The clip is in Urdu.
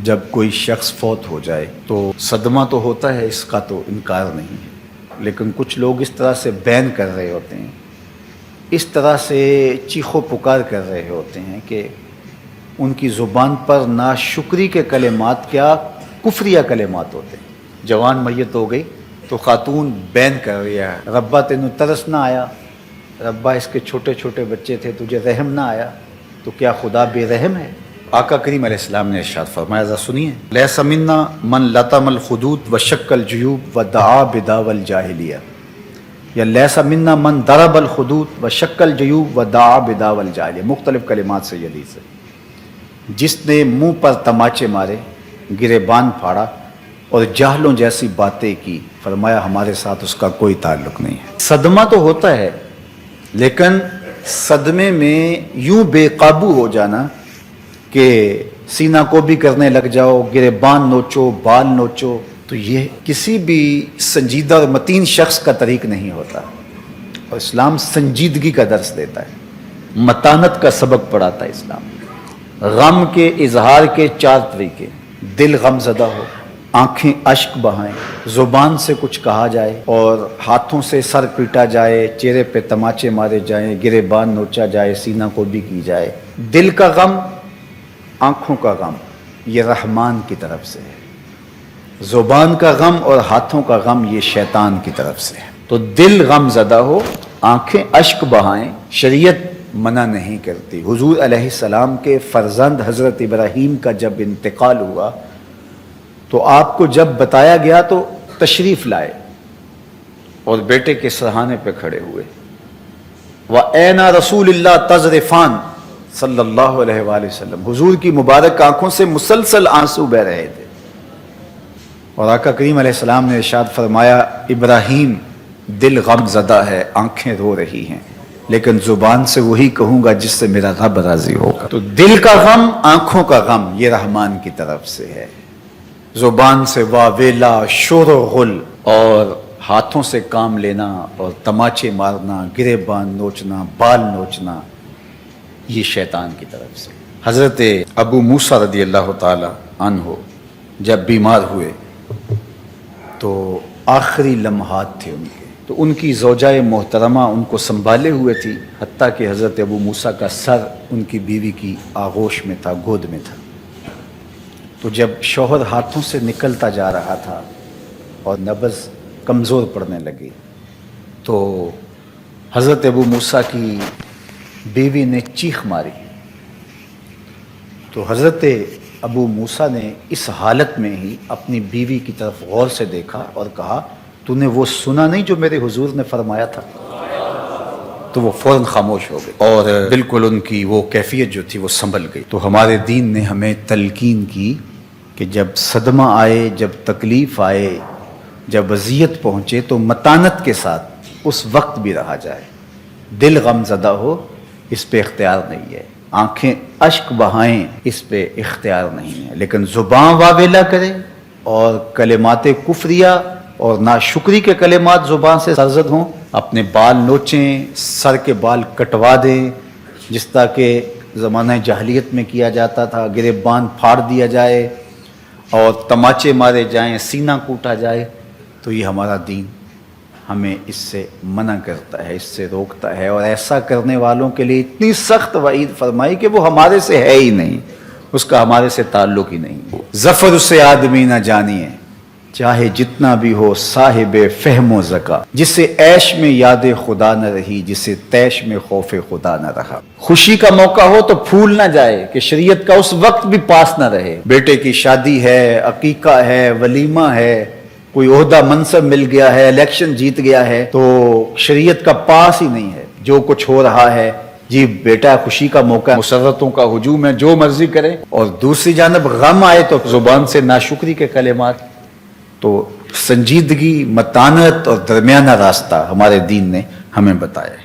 جب کوئی شخص فوت ہو جائے تو صدمہ تو ہوتا ہے، اس کا تو انکار نہیں ہے، لیکن کچھ لوگ اس طرح سے بین کر رہے ہوتے ہیں، اس طرح سے چیخ و پکار کر رہے ہوتے ہیں کہ ان کی زبان پر ناشکری کے کلمات کیا کفریہ کلمات ہوتے ہیں۔ جوان میت ہو گئی تو خاتون بین کر رہی ہے، ربا تینوں ترس نہ آیا، ربا اس کے چھوٹے چھوٹے بچے تھے، تجھے رحم نہ آیا، تو کیا خدا بے رحم ہے؟ آقا کریم علیہ السلام نے ارشاد فرمایا، ذرا سنیے، لیس منا من لطم الخدود وشق الجیوب ودعا بدعوی الجاہلیہ، یا لیس منا من ضرب الخدود وشق الجیوب ودعا بدعوی الجاہلیہ، مختلف کلمات سے یہ حدیث ہے۔ جس نے منہ پر تماچے مارے، گریبان پھاڑا اور جاہلوں جیسی باتیں کی، فرمایا ہمارے ساتھ اس کا کوئی تعلق نہیں ہے۔ صدمہ تو ہوتا ہے، لیکن صدمے میں یوں بے قابو ہو جانا کہ سینہ کو بھی کرنے لگ جاؤ، گریبان نوچو، بال نوچو، تو یہ کسی بھی سنجیدہ اور متین شخص کا طریق نہیں ہوتا، اور اسلام سنجیدگی کا درس دیتا ہے، متانت کا سبق پڑھاتا ہے اسلام۔ غم کے اظہار کے 4 طریقے: دل غم زدہ ہو، آنکھیں اشک بہائیں، زبان سے کچھ کہا جائے اور ہاتھوں سے سر پیٹا جائے، چہرے پہ تماچے مارے جائیں، گریبان نوچا جائے، سینہ کو بھی کی جائے۔ دل کا غم، آنکھوں کا غم، یہ رحمان کی طرف سے ہے۔ زبان کا غم اور ہاتھوں کا غم یہ شیطان کی طرف سے ہے۔ تو دل غم زدہ ہو، آنکھیں اشک بہائیں، شریعت منع نہیں کرتی۔ حضور علیہ السلام کے فرزند حضرت ابراہیم کا جب انتقال ہوا تو آپ کو جب بتایا گیا تو تشریف لائے اور بیٹے کے سرہانے پہ کھڑے ہوئے۔ وَأَيْنَ رَسُولِ اللَّهِ تَذْرِفَانِ صلی اللہ علیہ وآلہ وسلم، حضور کی مبارک آنکھوں سے مسلسل آنسو بہ رہے تھے، اور آقا کریم علیہ السلام نے ارشاد فرمایا، ابراہیم دل غم زدہ ہے، آنکھیں رو رہی ہیں، لیکن زبان سے وہی کہوں گا جس سے میرا رب راضی ہوگا۔ تو دل کا غم، آنکھوں کا غم یہ رحمان کی طرف سے ہے۔ زبان سے واہ ویلا، شور و غل، اور ہاتھوں سے کام لینا اور تماچے مارنا، گریبان نوچنا، بال نوچنا، یہ شیطان کی طرف سے۔ حضرت ابو موسیٰ رضی اللہ تعالی عنہ جب بیمار ہوئے تو آخری لمحات تھے ان کے، تو ان کی زوجہ محترمہ ان کو سنبھالے ہوئے تھی، حتیٰ کہ حضرت ابو موسیٰ کا سر ان کی بیوی کی آغوش میں تھا، گود میں تھا۔ تو جب شوہر ہاتھوں سے نکلتا جا رہا تھا اور نبض کمزور پڑنے لگی، تو حضرت ابو موسیٰ کی بیوی نے چیخ ماری، تو حضرت ابو موسیٰ نے اس حالت میں ہی اپنی بیوی کی طرف غور سے دیکھا اور کہا، تو نے وہ سنا نہیں جو میرے حضور نے فرمایا تھا؟ تو وہ فوراً خاموش ہو گئی، اور بالکل ان کی وہ کیفیت جو تھی وہ سنبھل گئی۔ تو ہمارے دین نے ہمیں تلقین کی کہ جب صدمہ آئے، جب تکلیف آئے، جب اذیت پہنچے تو متانت کے ساتھ اس وقت بھی رہا جائے۔ دل غم زدہ ہو، اس پہ اختیار نہیں ہے، آنکھیں اشک بہائیں، اس پہ اختیار نہیں ہے، لیکن زبان واویلا کرے اور کلمات کفریہ اور ناشکری کے کلمات زبان سے سرزد ہوں، اپنے بال نوچیں، سر کے بال کٹوا دیں، جس طرح کہ زمانہ جاہلیت میں کیا جاتا تھا، گریبان پھاڑ دیا جائے اور تماچے مارے جائیں، سینہ کوٹا جائے، تو یہ ہمارا دین ہمیں اس سے منع کرتا ہے، اس سے روکتا ہے، اور ایسا کرنے والوں کے لیے اتنی سخت وعید فرمائی کہ وہ ہمارے سے ہے ہی نہیں، اس کا ہمارے سے تعلق ہی نہیں۔ ظفر اسے آدمی نہ جانیے، چاہے جتنا بھی ہو صاحب فہم و ذکا، جسے عیش میں یاد خدا نہ رہی، جسے تیش میں خوف خدا نہ رہا۔ خوشی کا موقع ہو تو پھول نہ جائے کہ شریعت کا اس وقت بھی پاس نہ رہے۔ بیٹے کی شادی ہے، عقیقہ ہے، ولیمہ ہے، کوئی عہدہ منصب مل گیا ہے، الیکشن جیت گیا ہے، تو شریعت کا پاس ہی نہیں ہے، جو کچھ ہو رہا ہے، جی بیٹا خوشی کا موقع، مسرتوں کا ہجوم ہے، جو مرضی کرے، اور دوسری جانب غم آئے تو زبان سے ناشکری کے کلمات۔ تو سنجیدگی، متانت اور درمیانہ راستہ ہمارے دین نے ہمیں بتایا ہے۔